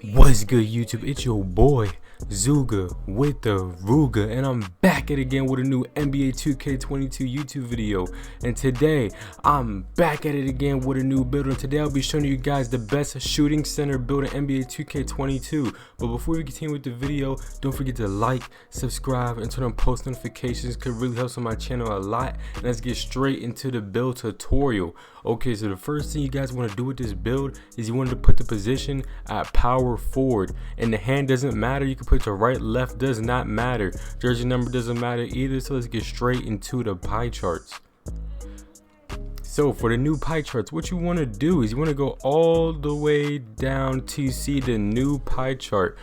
What's good, YouTube? It's your boy Zuga with the Ruga, and I'm back at it again with a new NBA 2K22 YouTube video. And today I'm back at it again with a new build, and today I'll be showing you guys the best shooting center build in NBA 2K22. But before we continue with the video, don't forget to like, subscribe, and turn on post notifications. Could really help on my channel a lot. And let's get straight into the build tutorial. Okay, so the first thing you guys want to do with this build is you want to put the position at power forward, and the hand doesn't matter. You can put to right, left, does not matter. Jersey number doesn't matter either. So let's get straight into the pie charts. So for the new pie charts, what you want to do is you want to go all the way down to see the new pie chart.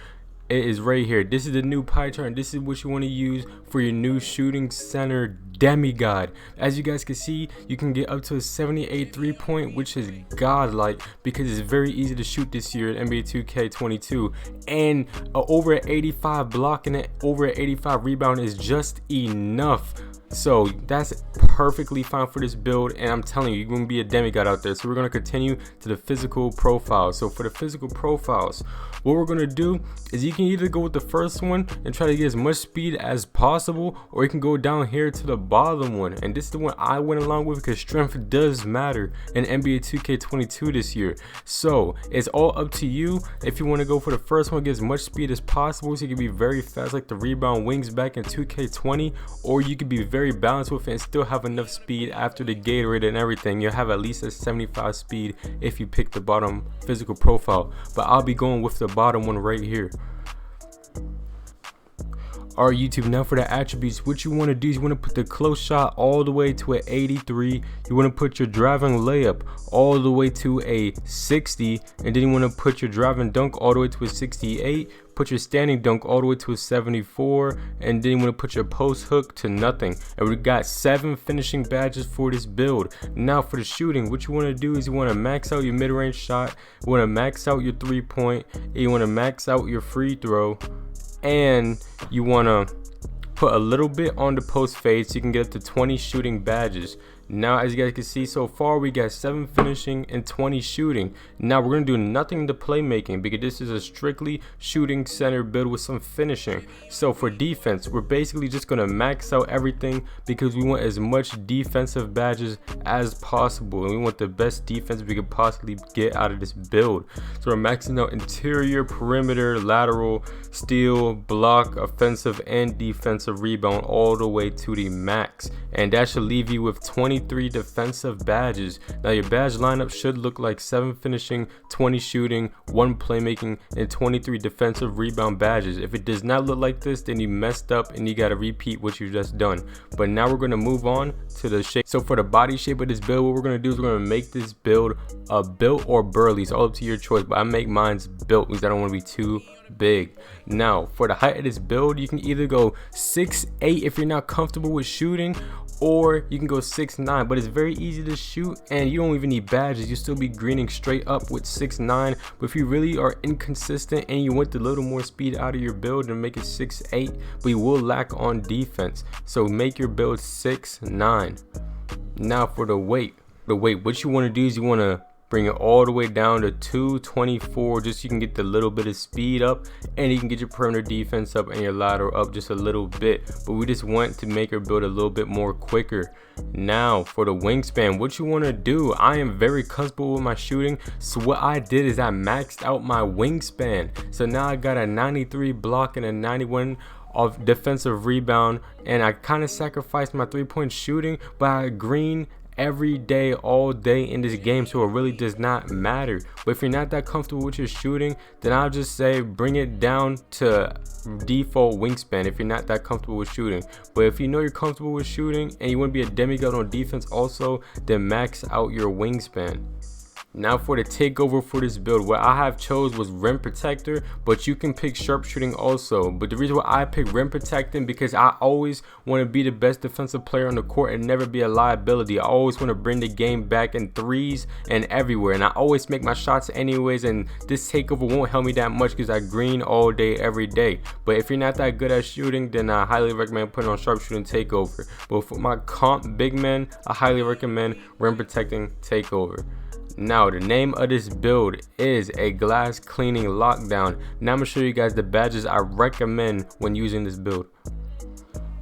It is right here. This is the new pie chart, and this is what you want to use for your new shooting center demigod. As you guys can see, you can get up to a 78 3-point, which is godlike because it's very easy to shoot this year at NBA 2K22, and over an 85 block and over an 85 rebound is just enough. So that's perfectly fine for this build, and I'm telling you, you're going to be a demigod out there. So we're going to continue to the physical profiles. So for the physical profiles, what we're going to do is you can either go with the first one and try to get as much speed as possible, or you can go down here to the bottom one, and this is the one I went along with because strength does matter in NBA 2K22 this year. So it's all up to you. If you want to go for the first one, get as much speed as possible so you can be very fast like the rebound wings back in 2K20, or you could be very balanced with it and still have enough speed after the Gatorade and everything. You'll have at least a 75 speed if you pick the bottom physical profile, but I'll be going with the bottom one right here. Alright, YouTube, now for the attributes, what you want to do is you want to put the close shot all the way to an 83. You want to put your driving layup all the way to a 60, and then you want to put your driving dunk all the way to a 68. Put your standing dunk all the way to a 74, and then you want to put your post hook to nothing. And we got 7 finishing badges for this build. Now for the shooting, what you want to do is you want to max out your mid-range shot, you want to max out your 3-point, and you want to max out your free throw, and you want to put a little bit on the post fade so you can get up to 20 shooting badges. Now, as you guys can see, so far we got 7 finishing and 20 shooting. Now we're going to do nothing to playmaking because this is a strictly shooting center build with some finishing. So for defense, we're basically just going to max out everything because we want as much defensive badges as possible, and we want the best defense we could possibly get out of this build. So we're maxing out interior, perimeter, lateral, steal, block, offensive and defensive rebound all the way to the max, and that should leave you with 23 defensive badges. Now your badge lineup should look like 7 finishing, 20 shooting, 1 playmaking, and 23 defensive rebound badges. If it does not look like this, then you messed up and you got to repeat what you just done. But now we're going to move on to the shape. So for the body shape of this build, what we're going to do is we're going to make this build a built or burly. It's all up to your choice, but I make mine's built because I don't want to be too big. Now for the height of this build, you can either go 6'8" if you're not comfortable with shooting, or you can go 6'9", but it's very easy to shoot and you don't even need badges. You still be greening straight up with 6'9", but if you really are inconsistent and you want a little more speed out of your build, and make it 6'8", but you will lack on defense, so make your build 6'9". Now for the weight, what you want to do is you want to bring it all the way down to 224, just so you can get the little bit of speed up, and you can get your perimeter defense up and your lateral up just a little bit. But we just want to make our build a little bit more quicker. Now for the wingspan, what you want to do, I am very comfortable with my shooting, so what I did is I maxed out my wingspan. So now I got a 93 block and a 91 of defensive rebound, and I kind of sacrificed my 3-point shooting, but I green every day, all day in this game, so it really does not matter. But if you're not that comfortable with your shooting, then I'll just say bring it down to default wingspan if you're not that comfortable with shooting. But if you know you're comfortable with shooting and you want to be a demigod on defense also, then max out your wingspan. Now for the takeover for this build, what I have chose was rim protector, but you can pick sharpshooting also. But the reason why I pick rim protecting, because I always want to be the best defensive player on the court and never be a liability. I always want to bring the game back in threes and everywhere, and I always make my shots anyways, and this takeover won't help me that much because I green all day every day. But if you're not that good at shooting, then I highly recommend putting on sharpshooting takeover. But for my comp big men, I highly recommend rim protecting takeover. Now the name of this build is a glass cleaning lockdown. Now I'm gonna show you guys the badges I recommend when using this build.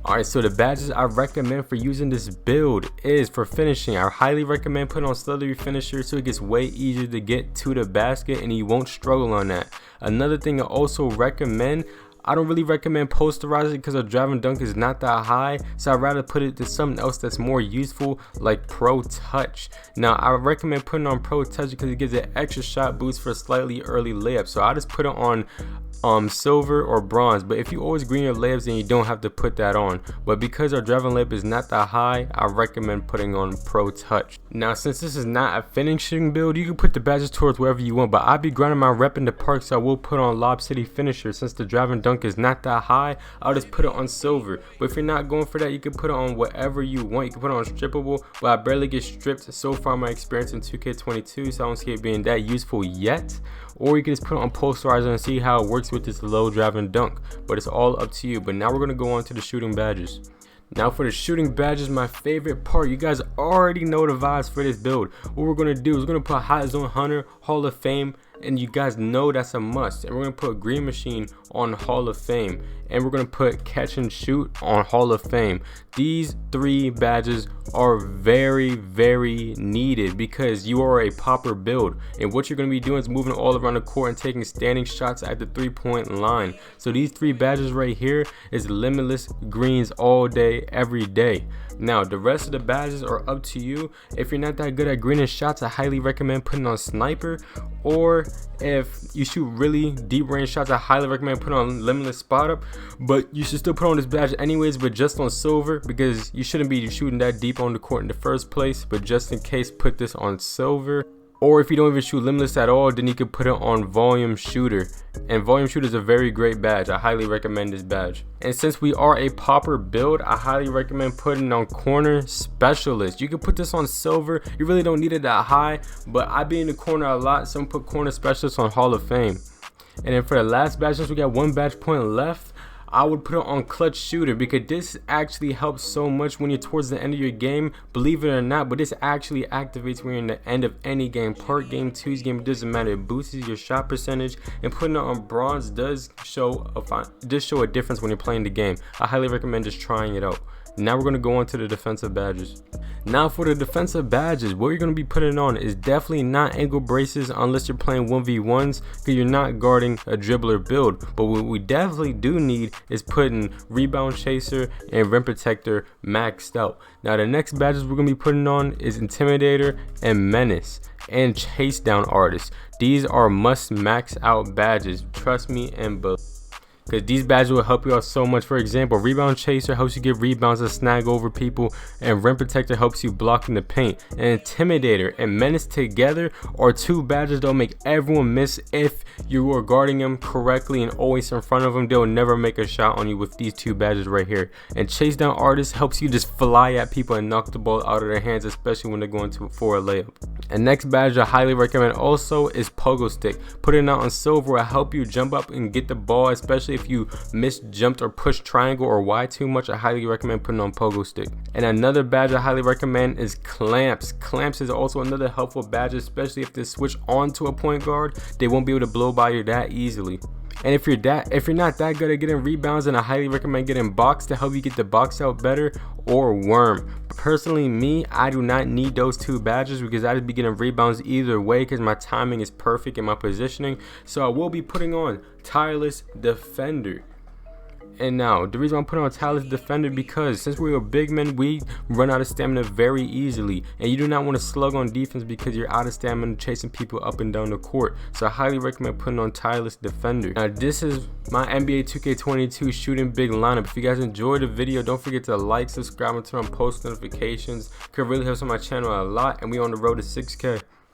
Alright, so the badges I recommend for using this build is for finishing. I highly recommend putting on Slithery Finisher so it gets way easier to get to the basket and you won't struggle on that. Another thing I also recommend, I don't really recommend Posterizer because our driving dunk is not that high, so I'd rather put it to something else that's more useful like Pro Touch. Now I recommend putting on Pro Touch because it gives an extra shot boost for a slightly early layup, so I just put it on silver or bronze. But if you always green your layups, then you don't have to put that on. But because our driving layup is not that high, I recommend putting on Pro Touch. Now since this is not a finishing build, you can put the badges towards wherever you want, but I'll be grinding my rep in the park, so I will put on Lob City Finisher. Since the driving dunk is not that high, I'll just put it on silver. But if you're not going for that, you can put it on whatever you want. You can put it on strippable, but I barely get stripped so far in my experience in 2K22, so I don't see it being that useful yet. Or you can just put it on Posterizer and see how it works with this low driving dunk, but it's all up to you. But now we're going to go on to the shooting badges. Now for the shooting badges, my favorite part, you guys already know the vibes for this build. What we're going to do is we're going to put Hot Zone Hunter, Hall of Fame, and you guys know that's a must. And we're going to put Green Machine on Hall of Fame, and we're going to put Catch and Shoot on Hall of Fame. These 3 badges are very needed because you are a popper build, and what you're going to be doing is moving all around the court and taking standing shots at the 3-point line. So these 3 badges right here is limitless greens all day every day. Now the rest of the badges are up to you. If you're not that good at greening shots, I highly recommend putting on Sniper, or if you shoot really deep range shots, I highly recommend putting on Limitless Spot Up. But you should still put on this badge anyways, but just on silver, because you shouldn't be shooting that deep on the court in the first place. But just in case, put this on silver. Or if you don't even shoot Limitless at all, then you can put it on Volume Shooter. And Volume Shooter is a very great badge. I highly recommend this badge. And since we are a popper build, I highly recommend putting on Corner Specialist. You can put this on silver. You really don't need it that high, but I be in the corner a lot, so I'm gonna put Corner Specialist on Hall of Fame. And then for the last badge, since we got 1 badge point left, I would put it on Clutch Shooter, because this actually helps so much when you're towards the end of your game, believe it or not. But this actually activates when you're in the end of any game, part game, 2's game, it doesn't matter. It boosts your shot percentage, and putting it on bronze does show a difference when you're playing the game. I highly recommend just trying it out. Now we're going to go on to the defensive badges. Now for the defensive badges, what you're going to be putting on is definitely not ankle braces unless you're playing 1v1s, because you're not guarding a dribbler build. But what we definitely do need is putting Rebound Chaser and Rim Protector maxed out. Now the next badges we're going to be putting on is Intimidator and Menace and Chase Down Artist. These are must max out badges, trust me and believe. Because these badges will help you out so much. For example, Rebound Chaser helps you get rebounds and snag over people, and Rim Protector helps you block in the paint. And Intimidator and Menace together are 2 badges that'll make everyone miss if you are guarding them correctly and always in front of them. They'll never make a shot on you with these 2 badges right here. And Chase Down Artist helps you just fly at people and knock the ball out of their hands, especially when they're going for a layup. And next badge I highly recommend also is Pogo Stick. Putting it out on silver will help you jump up and get the ball, especially if you misjumped or pushed triangle or Y too much. I highly recommend putting on Pogo Stick. And another badge I highly recommend is Clamps. Clamps is also another helpful badge, especially if they switch onto a point guard. They won't be able to blow by you that easily. And if you're not that good at getting rebounds, then I highly recommend getting Box to help you get the box out better, or Worm. Personally, me, I do not need those 2 badges because I just be getting rebounds either way because my timing is perfect in my positioning. So I will be putting on Tireless Defender. And now the reason I'm putting on Tireless Defender, because since we are big men, we run out of stamina very easily, and you do not want to slug on defense because you're out of stamina chasing people up and down the court. So I highly recommend putting on Tireless Defender. Now this is my NBA 2K22 shooting big lineup. If you guys enjoyed the video, don't forget to like, subscribe, and turn on post notifications. Could really help on my channel a lot, and we on the road to 6K.